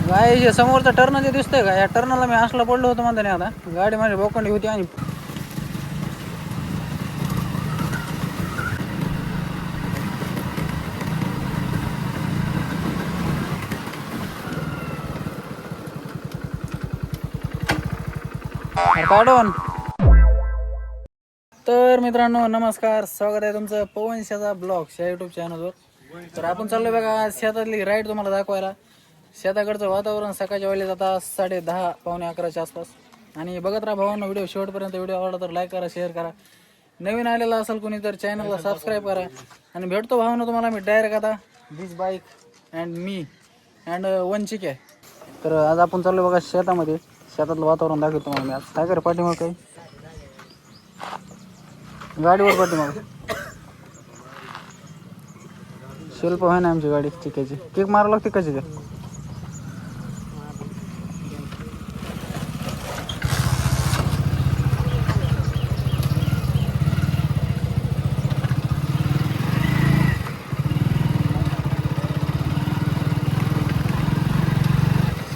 गाय समोरचा टर्न जे दिसतंय का, या टर्नला मी असला पडलो होतो म्हणते आता गाडी माझी बोकंडी होती आणि काढून. तर मित्रांनो नमस्कार, स्वागत आहे तुमचं पवन शेजा ब्लॉग्स या यूट्यूब चॅनलवर. तर आपण चाललो बघा शेतातली राईड तुम्हाला दाखवायला. शेताकडचं वातावरण सकाळच्या वेळेला जाता 10:30 पावणे 11च्या आसपास. आणि बघत राहा भावांनो व्हिडिओ शेवटपर्यंत. व्हिडिओ आवडला तर लाईक करा, शेअर करा. नवीन आलेला असेल कोणी तर चॅनलला सबस्क्राईब करा. आणि भेटतो भावांनो तुम्हाला मी डायरेक्ट आता दिस बाईक अँड मी अँड वन चिक आहे. तर आज आपण चाललो बघा शेतामध्ये. शेतातलं वातावरण दाखवतो तुम्हाला मी आज. काय कर पाठीमाग काही गाडीवर पाठीमाग शिल्प आहे ना आमची गाडी चिकायची. केक मारावं लागते कशी ते.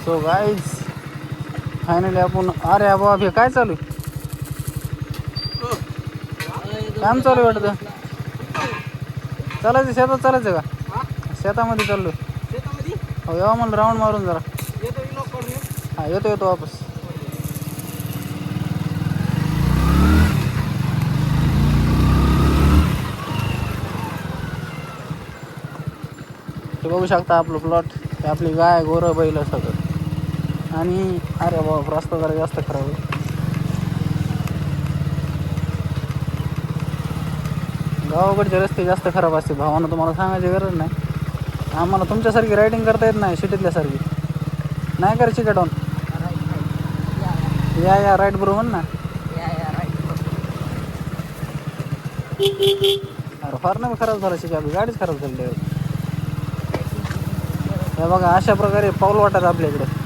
सो गाईज फायनली आपण अरे बाबा हे काय चालू आहे? काम चालू आहे वाटतं. चालायचं शेतात, चालायचं का? शेतामध्ये चाललो. हो येवा म्हणलं राऊंड मारून जरा. हा येतो वापस. ते बघू शकता आपलं प्लॉट. ते आपली गाय गोरं बैल सगळं. आणि अरे बाबा रस्ता जरा जास्त खराब आहे. गावाकडचे रस्ते जास्त खराब असते भावानं, तुम्हाला सांगायची गरज नाही. आम्हाला तुमच्यासारखी रायडिंग करता येत नाही सिटीतल्यासारखी. नाही करायची का डाऊन या राईट बरोबर ना. अरे फार नाही खराब झाला शिका, आपली गाडीच खराब झाली. हे बघा अशा प्रकारे पाऊल वाटत आपल्याकडे.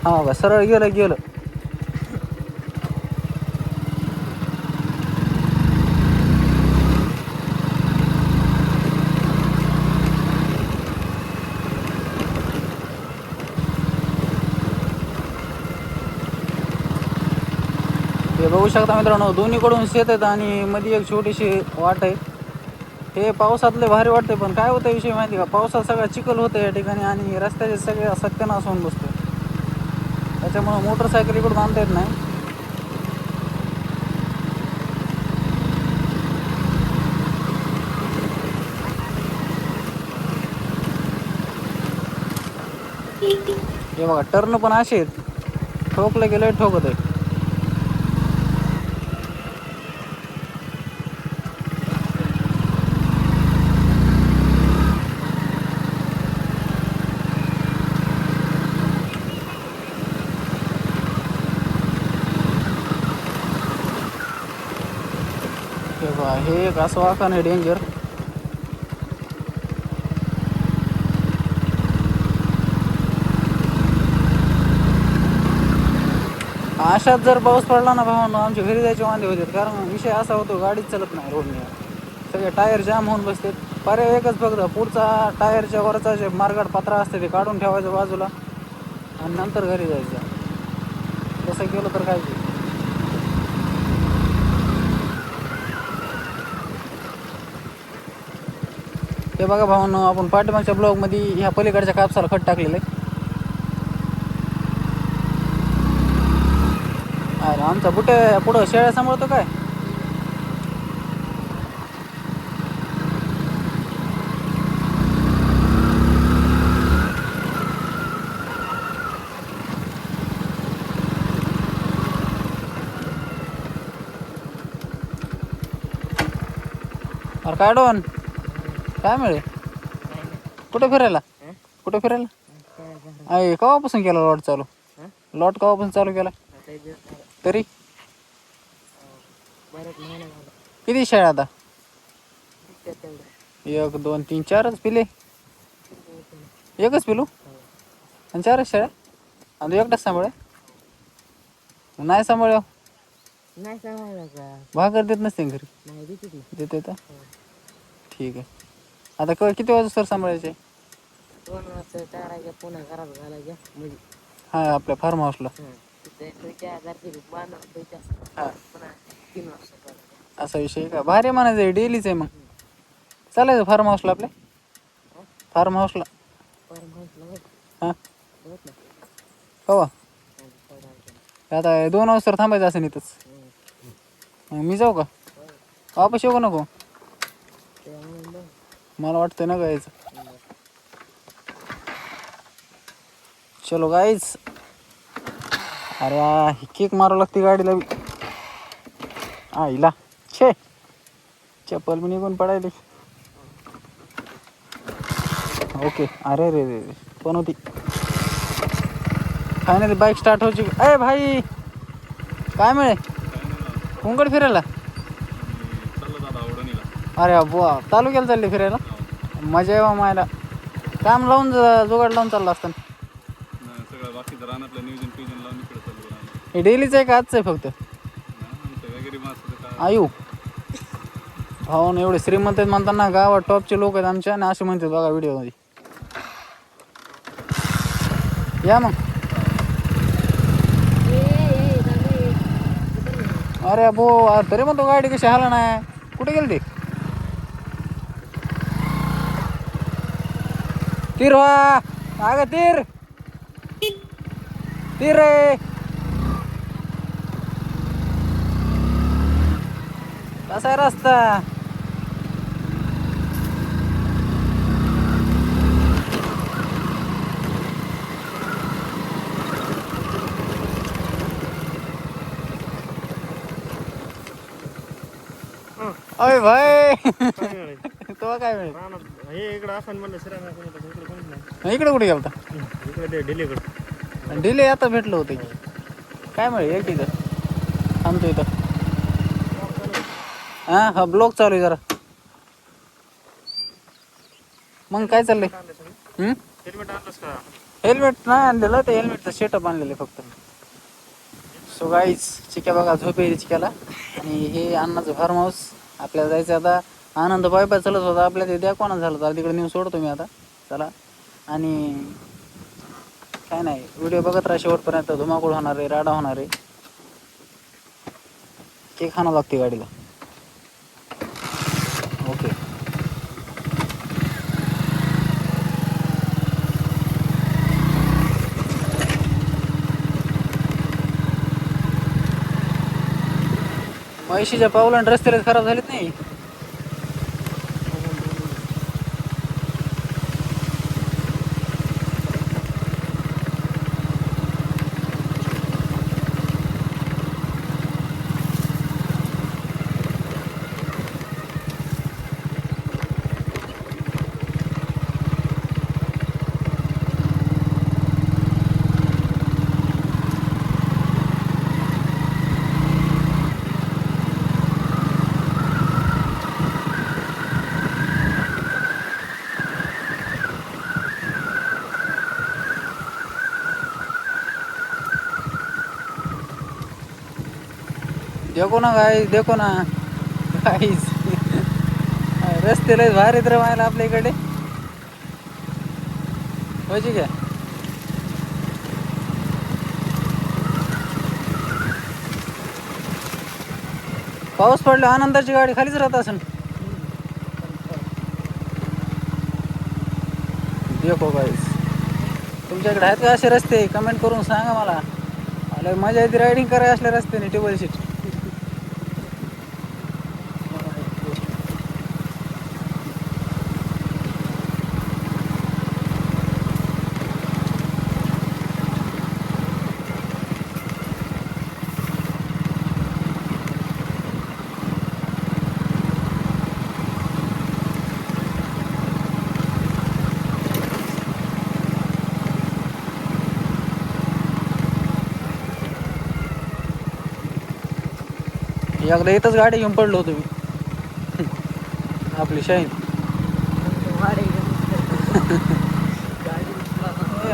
हा बघा सरळ गेलं. हे बघू शकता मित्रांनो, दोन्हीकडून शेत आहेत आणि मध्ये एक छोटीशी वाट आहे. हे पावसातले भारी वाटते, पण काय होतं विषय माहिती का, पावसात सगळा चिखल होतं या ठिकाणी आणि रस्त्याचे सगळे सत्यानाश होऊन बसतो. त्याच्यामुळं मोटरसायकल इकडून आणता येत नाही. हे बघा टर्न पण असे आहेत, ठोकलं गेलं ठोकत आहे. हे एक असं वाहन आहे डेंजर. अशात जर पाऊस पडला ना भावांनो, आमच्या घरी जायचे वांदे होते. कारण विषय असा होतो, गाडीच चालत नाही रोडने. सगळे टायर जाम होऊन बसतात. पर्याय एकच फक्त, पुढचा टायरच्या वरचा जे मार्गाट पत्रा असते ते काढून ठेवायचं बाजूला आणि नंतर घरी जायचं. तसं केलं तर काय. हे बघा भावांनो, आपण पाठीमागच्या ब्लॉगमध्ये ह्या पलीकडच्या कापसाला खत टाकलेलं आहे. अरे आमचा बुटे पुढं शेळ्या सांभाळतो काय. अरे काय डोन काय मिळे कुठे फिरायला अय केव्हापासून केला लॉट चालू. लॉट केव्हापासून चालू केला तरी किती शेळ्या आता. 1 2 3 4च पिले. एकच पिलू आणि 4च शेळ्या आणि एकटाच सांभाळ्या. नाही सांभाळ्या भाकर देत नसते घरी. देते तर ठीक आहे. आता किती वाजता सर सांभाळायचे? 2 वाजता चारायच्या पुन्हा घरात घालायच्या म्हणजे हा आपल्या फार्म हाऊसला. तिथे बांधायच्या हा पुन्हा 3 वाजता चालायच्या. असा विषय आहे का? भारी म्हणायचं आहे, डेलीच आहे मग. चालायचं फार्म हाऊसला आपल्या फार्म हाऊसला. हां कवा आता 2 वाजता थांबायचं असं इथंच. मग मी जाऊ का? वापस येऊ का नको? मला वाटतं ना गायचं. चलो गाईच. अरे केक मारावं लागते गाडीला बी. आईला छे चप्पल मी निघून पडायली. ओके. अरे रे रे रे पण होती. फायनली बाईक स्टार्ट व्हायची. अरे भाई काय मिळे कुंकड फिरायला? अरे बुवा तालुक्याला चालले फिरायला? मजा आहे मायला. काम लावून जुगाड लावून चालला असतं. हे डेलीच आहे का आजचं आहे फक्त? आयु भाऊन एवढे श्रीमंत आहेत म्हणताना गावात टॉपचे लोक आहेत आमच्या आणि असे म्हणतात बघा व्हिडिओमध्ये. या मग. अरे अबो तरी म्हणतो गाडी कशी हाला नाही. कुठे गेली ते? तीर व्हा अगं तीर तीर रे. कसा आहे रस्ता? अय भाई तो काय मिळेल? हे इकडं असं म्हणलं इकडे कुठे गेलता? इकडे दिल्लीकडे डिले आता भेटलं होतं की काय मिळेल? एक इथं थांबतो इथं. हां हा ब्लॉक चालू आहे जरा. मग काय चाललंय? हेल्मेट आणलंस का? हेल्मेट नाही आणलेलं, ते हेल्मेटचं सेटअप आणलेलं आहे फक्त. सो गाईज चिक्या बघा झोपे चिक्याला. आणि हे अण्णाचं फार्म हाऊस. आपल्याला जायचं आता. आनंद पाय चालत होता आपल्या ते द्या कोणा झालं तर तिकडे नेऊन सोडतो मी आता. चला आणि काय नाही व्हिडिओ बघत राहा शेवटपर्यंत. धुमाकूळ होणार आहे, राडा होणार आहे. केक खाणं लागते गाडीला. ओके म्हैशीच्या पावलांड रस्त्याला खराब झालेत नाही. देखो ना गाईज देखो ना गाईज रस्ते लय भारी तर व्हायला आपल्या इकडे होयची काय. पाऊस पडला आनंदाची गाडी खालीच राहत असेल. देखो गाईज तुमच्याकडे आहेत का असे रस्ते? कमेंट करून सांगा मला. मला मजा येते रायडिंग करायला असल्या रस्त्याने टेबल सीट. एकदा इथंच गाडी घेऊन पडलो होतो मी. आपली शाईन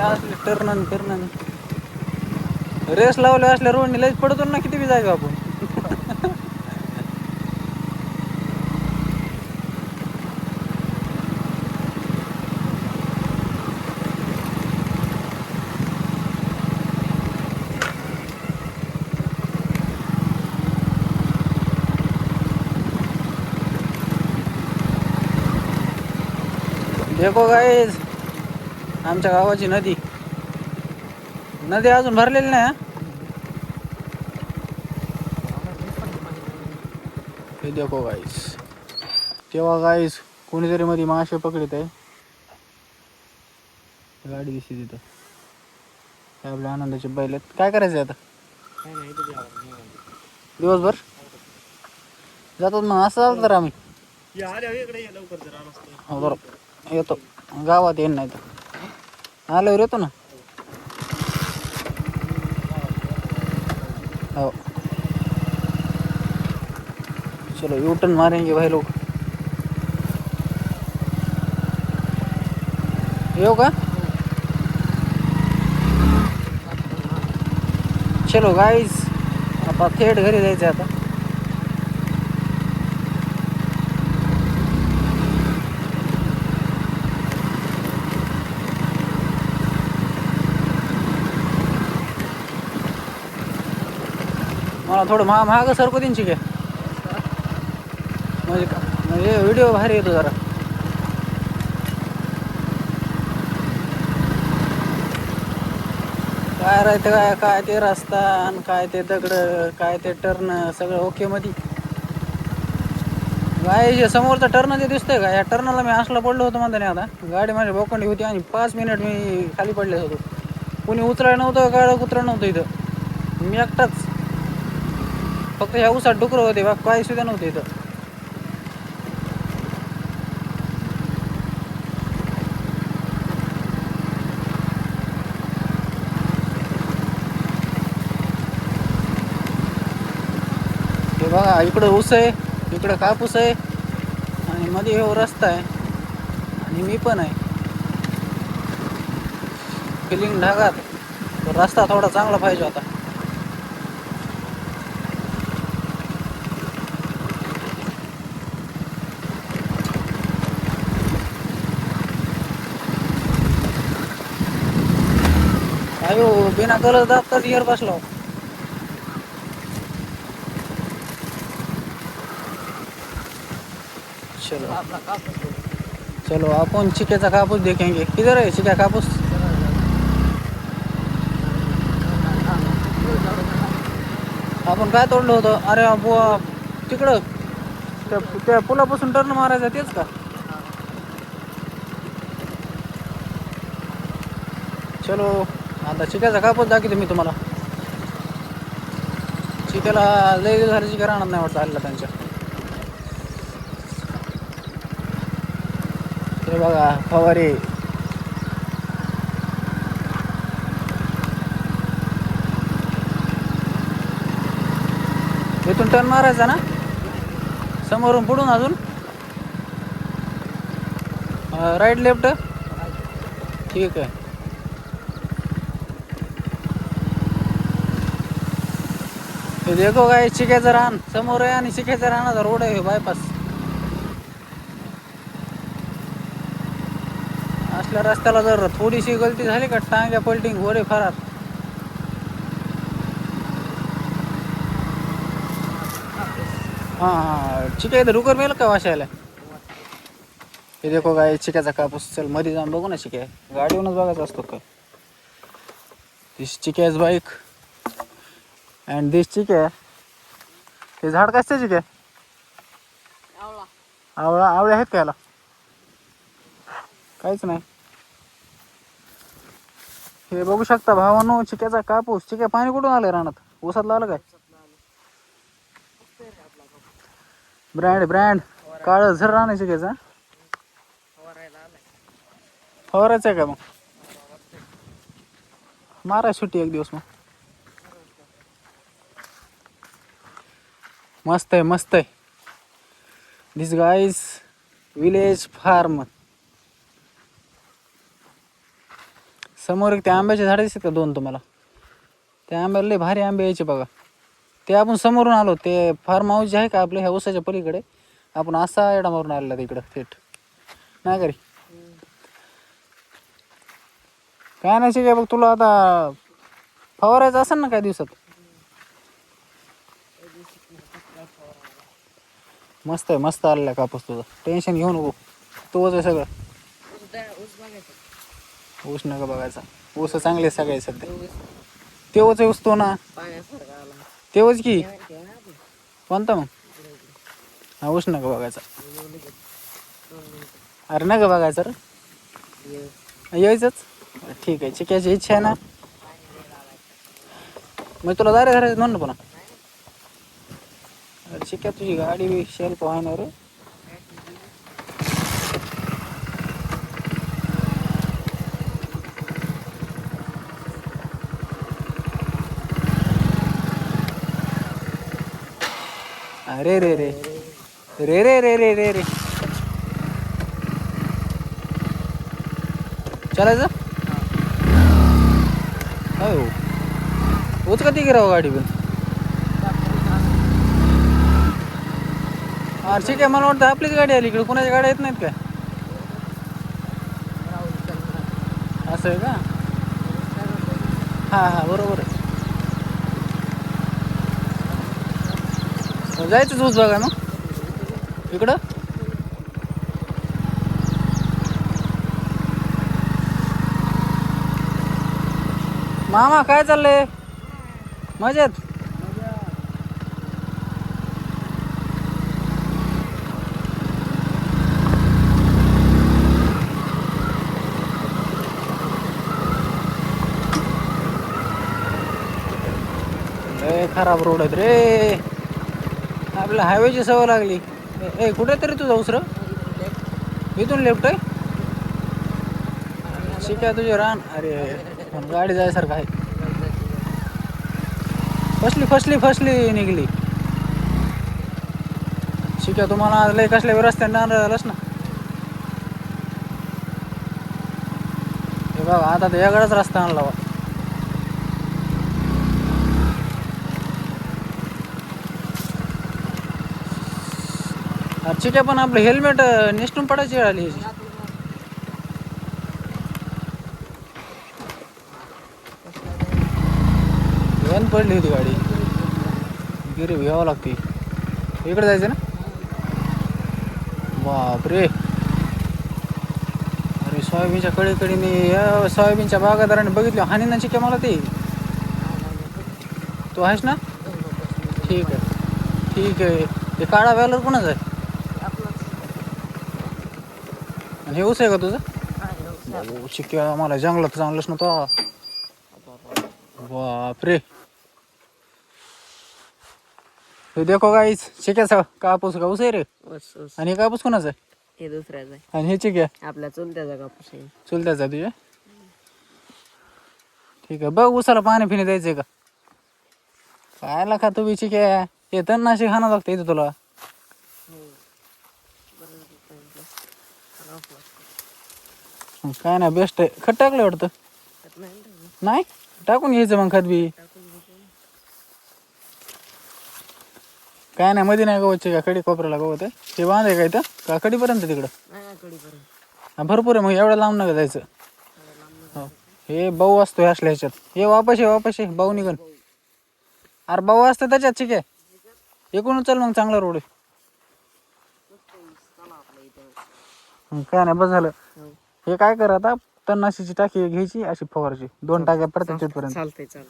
असले टर्न रेस लावले असल्या रोडनी लईच पडतो ना. किती बी जायचो आपण. देखो गाईज, आमच्या गावाची नदी अजून भरलेली नाही हा. हे देखो गाईज, तेव्हा गाईज कोणीतरी मध्ये मासे पकडत आहे. गाडी दिसते तिथं. काय आपल्या आनंदाचे बैल आहेत. काय करायचं आता दिवसभर जातात मग असं चालतं तर आम्ही हो बरोबर येतो गावात येईन नाही तर आल्यावर येतो ना. हो चलो यू टर्न मारेंगे भाई लोग. येऊ का. चलो गाईज, आता थेट घरी जायचं आता. मला थोडं महाग सरकू देईन काय म्हणजे व्हिडिओ भारी येतो जरा. काय राहतं काय काय ते रस्ता आणि काय ते दगड काय ते टर्न सगळं ओके मध्ये. गाय समोरचा टर्न जे दिसतंय का, या टर्नला मी असला पडलो होतो म्हणता नाही. आता गाडी माझी बोकंडी होती आणि 5 मिनिट मी खाली पडले होतो. कोणी उतरायला नव्हतं, गाडं कुत्रा नव्हतं इथं. मी एकटाच, फक्त ह्या उसात डुकरं होते बा, काय सुद्धा नव्हते इथं. हे बघा इकडं ऊस आहे, इकडं कापूस आहे आणि मध्ये हो रस्ता आहे आणि मी पण आहे फिलिंग ढगात. रस्ता थोडा चांगला पाहिजे होता. अयो बिना कलर दाबतात इयर बसलो. चलो चलो आपण चिक्याचा कापूस देखेंगे. किधर आहे चिक्या कापूस. आपण काय तोडलं होतं. अरे बुवा तिकडं त्या पुलापासून टर्न मारायचा तेच का. चलो आता चिक्याचा कापूस दाखवतो मी तुम्हाला. चिक्याला लय दिवस झाले चिक्या राहणार नाही वाटतं आलेला त्यांच्या. हे बघा फवारे. इथून टर्न मारायचा ना समोरून पुढून अजून राईट लेफ्ट. ठीक आहे. हे देखो काय चिक्याचं रान समोर आहे आणि चिक्याच्या रानाचा रोड आहे बायपास. असल्या रस्त्याला जर थोडीशी गलती झाली का टांग्या पलटिंग गोरे फरार. हां चिक्या इथं रुकर मेल का वाशायला. हे देखो काय चिक्याचा कापूस. चल मध्ये जाऊन बघू ना चिक्या. गाडीवरूनच बघायचा असतो काय. दिस चिक्याच बाईक अँड दिस चिक्या. हे झाड कसं चिक्या. आवळे आहेत का याला. काहीच नाही. हे बघू शकता भावानो चिक्याचा कापूस. चिक्या पाणी कुठून आलंय रानात. ऊसात आलं काय. ब्रँड काळ झर राहणार चिक्याचा. फवारायचं आहे का मग. मारा सुट्टी एक दिवस मग. मस्त आहे मस्त आहे. दिस गाईज विलेज फार्म. समोर एक ते आंब्याचे झाड दिसतात का 2 तुम्हाला. त्या आंब्याला लय भारी आंबे यायचे बघा. ते आपण समोरून आलो. ते फार्म हाऊस जे आहे का आपल्या ह्या उसाच्या पलीकडे. आपण असा एडा मारून आलेला तिकडं थेट नाही घरी. काय नाही काय बघ तुला आता फवारायचं असेल ना काय दिवसात. मस्त आहे मस्त आलेला कापूस तुझा. टेन्शन घेऊ नको. तोच आहे सगळं. ऊस बघायचं. ऊस नका बघायचा. ऊस चांगले सगळे सध्या. ऊस तेव्हाच ऊस तो ना, पाण्यासारखा आला. तेव्हाच की. ते माहिती आहे ना आपलं? कोणता मग? इकडे इकडे. हा ऊस नका बघायचा. येऊ लगेच. 2 मिनिटं. अरे नका बघायचं रे. ये. यायचंच. ठीक आहे, चिक्याची इच्छा आहे ना, मग तुला दारे धरायचं म्हण ना पुन्हा. अरे चिक्या तुझी गाडी बी शेल्फ आहे ना रे. अरे रे रे रे रे रे रे रे रे चालायचं. हो उच कधी गिरावं गाडी पण. अरे ठीक आहे, मला वाटतं आपलीच गाडी आली इकडे, कुणाच्या गाड्या येत नाहीत काय? असं आहे का? हां हां बरोबर आहे. जायचंच ऊस बघा मग इकडं. मामा काय चाललंय? मजेत. लय खराब रोड आहेत रे. आपल्या हायवेची सवय लागली. ए कुठे तरी तू जाऊस र. इथून लेफ्ट आहे. शिकाय तुझे रान. अरे पण गाडी जायसारखं आहे. फसली निघली. शिक्या तुम्हाला लय कसल्या रस्त्याने जाणार झालंस ना. हे बघा आता तर यागडाच रस्ता आणला बा. चिक्या पण आपलं हेल्मेट निसटून पडायची वेळ आली ह्याची. बंद पडली होती गाडी. गिरी घ्यावं लागते. इकडे जायचं ना. बापरे. अरे सोयाबीनच्या कडेकडीने या सोयाबीनच्या बागादाराने बघितलं हानी ना चिक्या मला ते. तू आहेस ना. ठीक आहे ठीक आहे. ते काळा व्यालर कोणाच आहे? आणि हे ऊस आहे का तुझं? चिक्या मला जंगलात चांगलंच ना तो. बापरे. हे देखो गाईच चिक्याचा कापूस का ऊस आहे रे. आणि हे कापूस कोणाचा आहे? हे दुसऱ्याच आहे. आणि हे चिक्या आपल्या चुलत्याचा कापूस आहे. चुलत्याचा तुझ्या. ठीक आहे बघ ऊसाला पाणी फिनी द्यायचंय का काय लका तू बी चिक्या. हे तणनाशक हाना लागतं इथं तुला. काय नाही बेस्ट आहे. खत टाकलं वाटतं. नाही टाकून घ्यायचं मग खत बी. काय नाही मध्ये नाही गवतचे का कडी कोपऱ्याला गवत आहे ते बांध आहे का इथं का कडीपर्यंत तिकडं. भरपूर आहे मग एवढं लांब नका जायचं. हो हे भाऊ असतो हे असल्या ह्याच्यात. हे वापस ये भाऊ निघन. अरे भाऊ असतं त्याच्यात ठीक आहे. एकूण चल मग चांगला रोड आहे. काय नाही बस झालं. हे काय कर आता तणनाशीची टाकी घ्यायची अशी फवारची 2 टाक्या प्रत्येक पर्यंत. चालतंय.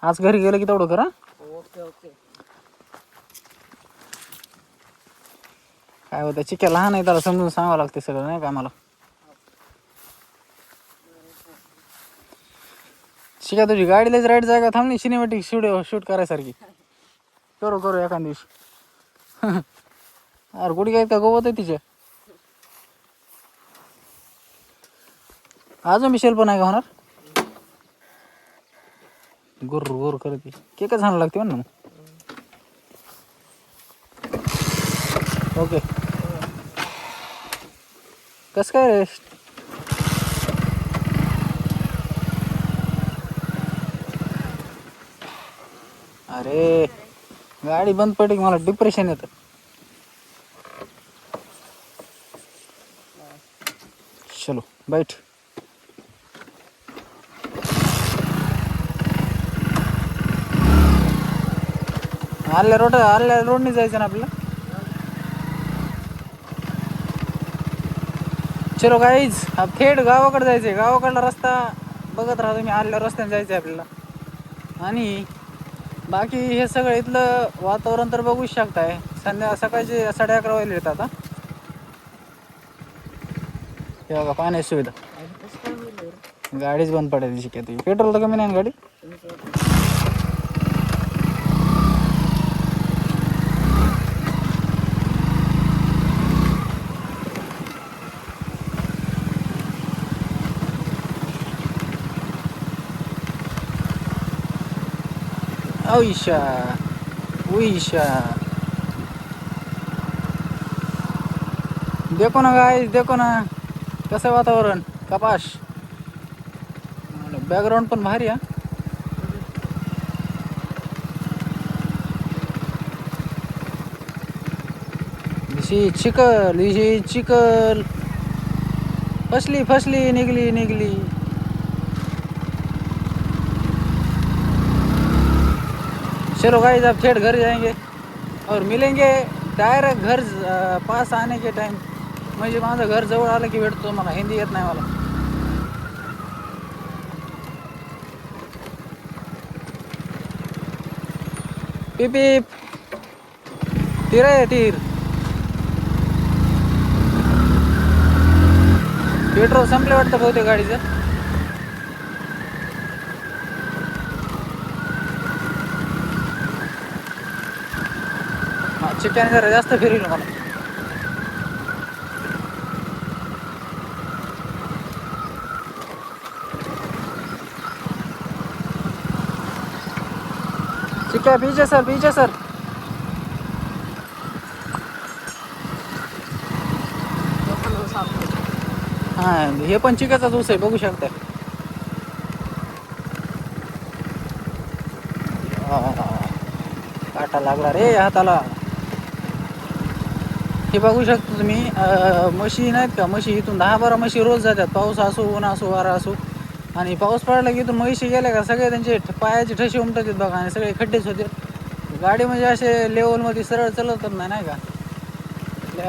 आज घरी गेलं की तेवढं करा. ओके. काय होतं चिक्या लहान आहे त्याला समजून सांगावं लागते सगळं नाही का आम्हाला. शिका तुझी गाडीलाच राईट जागा थांबली सिनेमॅटिक शूट करायसारखी. करू एखाद दिवशी. अरे गुडी काय का गोवत आहे तिच्या. अजून बी शेल्प नाही का होणार. गोर करते केकच हाणं लागते ना मग. ओके कसं काय रे. अरे गाडी बंद पडली की मला डिप्रेशन येतं. चलो बैठ. आल्या रोडने जायचं ना आपल्याला. चलो गाईज अब थेट गावाकडे जायचंय. गावाकडला रस्ता बघत राहा तुम्ही. आलेल्या रस्त्याने जायचंय आपल्याला. आणि बाकी हे सगळं इथलं वातावरण तर बघूच शकताय. सकाळचे 11:30 वाजले येतात. आता हे बघा पाण्याची सुविधा. कसं काय होईल रे? गाडीच बंद पडायची शक्यता. पेट्रोल तर कमी नाही ना गाडी. ओइशा उईशा. देखो ना गाईज, देखो ना कसं वातावरण. कपाश. बॅकग्राऊंड पण भारी आहे. दिशी चिकल फसली निघली. चलो गाइस अब थेट घर जाएंगे और मिलेंगे डायरेक्ट घर पास आने के टाइम. म्हणजे माझं घर जवळ आलं की भेटतो. मला हिंदी येत नाही मला. पिप पिप. तीर आहे तीर. पेट्रोल संपले वाटतं बहुतेक गाडीचं. चिकन जरा जास्त फिरवलं मला. चिक्या पीछे सर. हा हे पण चिक्याचाच ऊस आहे बघू शकता. काटा लागला रे हाताला. हे बघू शकता तुम्ही. म्हशी नाहीत का म्हशी. इथून 10-12 म्हशी रोज जातात. पाऊस असो ऊन असो वारा असो. आणि पाऊस पडला की इथून म्हशी गेल्या का सगळे त्यांचे पायाचे ठसे उमटतात बघा. आणि सगळे खड्डेच होते. गाडी म्हणजे असे लेवलमध्ये सरळ चालवतात नाही का.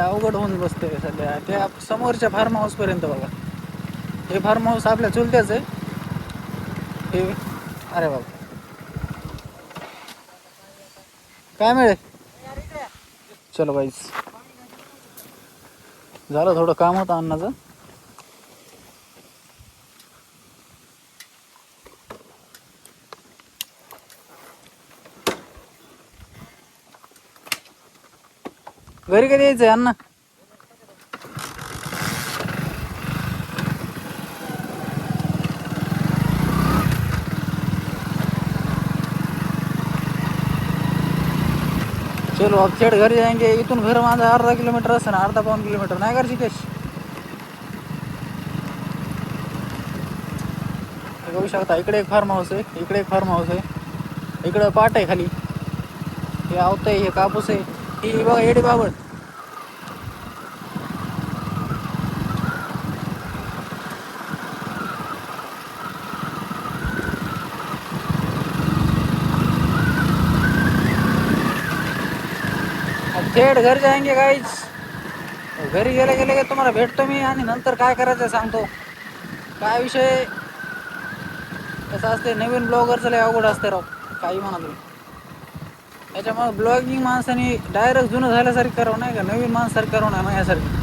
अवघड होऊन बसते सध्या. त्या समोरच्या फार्म हाऊसपर्यंत बघा. हे फार्म हाऊस आपल्या चुलत्याच आहे हे. अरे बाबा काय मिळेल. चलो बाईस. झालं थोडं काम होतं अन्नाचं. घरी कधी यायचंय अण्णा. चलो अब थेट घर जाएंगे. इथून घर माझं अर्धा किलोमीटर असं ना. अर्धा-पाऊण किलोमीटर नाही का ऋषिकेश. बघू शकता इकडे एक फार्म हाऊस आहे. इकडे एक फार्म हाऊस आहे. इकडं पाट आहे खाली. हे आवत आहे. हे कापूस आहे. ही बघा एडी बाबळ. थेट घर जाएंगे गाईज. घरी गेले तुम्हाला भेटतो मी. आणि नंतर काय करायचं सांगतो. काय विषय कसं असते. नवीन ब्लॉगरचं लय अवघड असते राव. काही म्हणा तुम्ही. त्याच्यामुळे ब्लॉगिंग माणसाने डायरेक्ट जुनं झाल्यासारखं करावं नाही का. नवीन माणसासारखं करावं नाही माझ्यासारखं.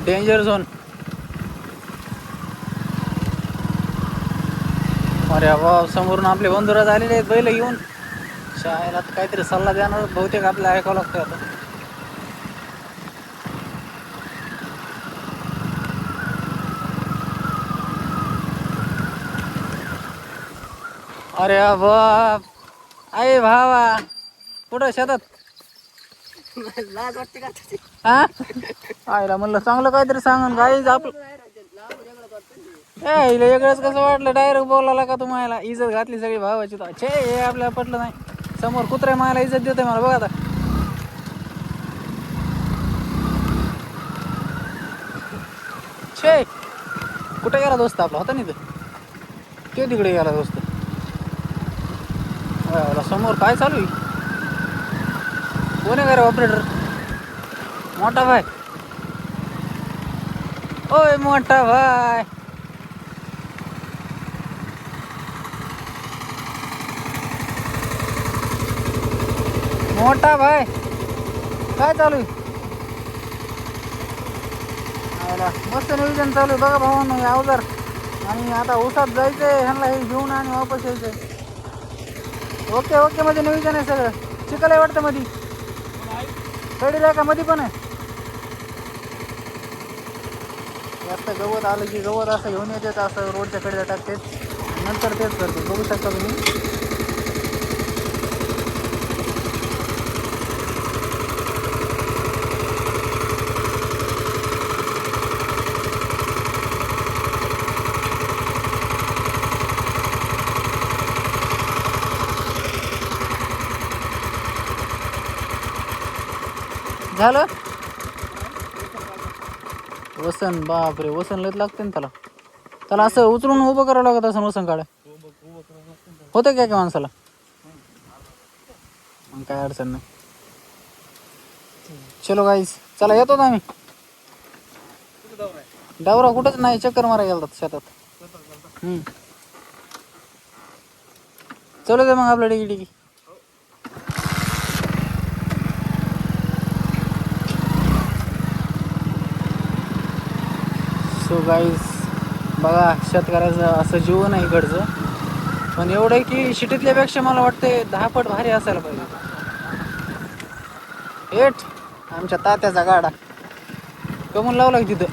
Danger zone. अरे वा समोरून आपले बंधुराज आलेले आहेत बैल घेऊन. शाळेला तर काहीतरी सल्ला देणार बहुतेक आपल्याला ऐकावं लागतं आता. अरे बाप अरे भावा कुठं शेतात लाज वाटते का तुझी? हा आईला म्हणलं चांगलं काहीतरी सांगन गाईच आपलं ए हिला वेगळंच कसं वाटलं डायरेक्ट बोलायला का तुम्हाला इज्जत घातली सगळी भावाची तर छे हे आपल्याला पटलं नाही समोर कुत्रे मला इज्जत देतोय मला बघा आता छे कुठे गेला दोस्त आपला होता नाही ते तिकडे गेला दोस्त समोर काय चालू आहे कोण आहे का रे ऑपरेटर मोठा भाई ओय मोठा भाई मोठा भाई काय चालू आहे मस्त नियोजन चालू आहे बघा भावांनो हे अवजार आणि आता उसात जायचंय ह्यांना हे घेऊन आणि वापस यायचंय ओके ओके मध्ये नियोजन आहे सगळं चिखल आहे वाटतं मध्ये कडीला का मध्ये पण आहे जास्त गवत आलं की गवत असं घेऊन येतात असं रोडच्या कडेला टाकते नंतर तेच करते बघू शकता तुम्ही झालं वसन बापरे वसन लयच लागते ना त्याला असं उचलून उभं करावं लागत असं वसन काढ होतं काय माणसाला मग काय अडचण नाही चलो गाईस चला येतो ना आम्ही डावरा कुठंच नाही चक्कर मारा गेलतात शेतात चलो दे मग आपलं डिगी डिगी सो गाईज बघा शेतकऱ्याचं असं जीवन आहे इकडचं पण एवढं आहे की शिटीतल्यापेक्षा मला वाटते 10 पट भारी असायला पाहिजे एट आमच्या तात्याचा गाडा कमून लावला की तिथं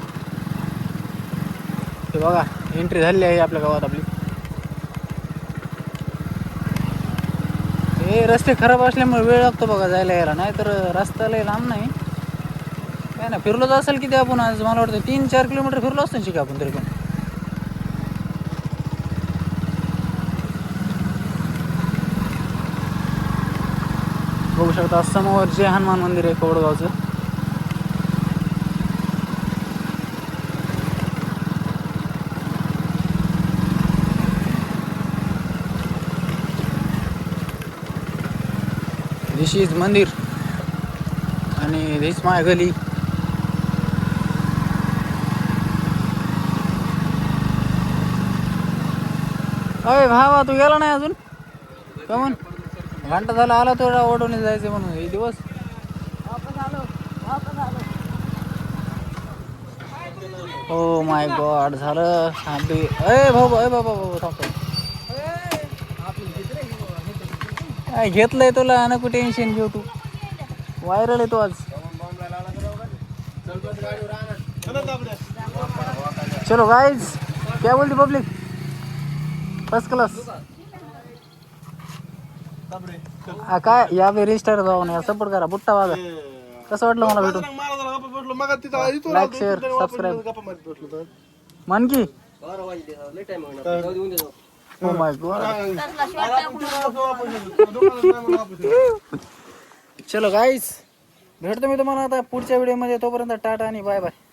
ते बघा एंट्री झाली आहे आपल्या गावात आपली हे रस्ते खराब असल्यामुळे वेळ लागतो बघा जायला यायला नाहीतर रस्त्याला लांब नाही काय ना फिरलोच असेल किती आपण आज मला वाटतं 3-4 किलोमीटर फिरलो असतो शिका आपण तरी पण बघू शकता समोर जे हनुमान मंदिर आहे कोडगावचं दिस इज मंदिर आणि धिस माय गली अय भावा तू गेला नाही अजून कमून घंटा झाला आला तो ओढवणे जायचं म्हणून हे दिवस ओ माय गॉड झालं अरे भाऊ अय बाबा बाबा थांबतो काय घेतलंय तुला नको टेन्शन घेऊ तू व्हायरल आहे तो आज चलो गाइस क्या बोलती पब्लिक फर्स्ट क्लास काय या रजिस्टर जाऊन या सपोर्ट करा बुट्टा वाजा कसं वाटलं मला भेटून लाईक शेअर सबस्क्राईब मन की ओ माय गॉड चलो गाईस भेटतो मी तुम्हाला आता पुढच्या व्हिडिओमध्ये तोपर्यंत टाटा आणि बाय बाय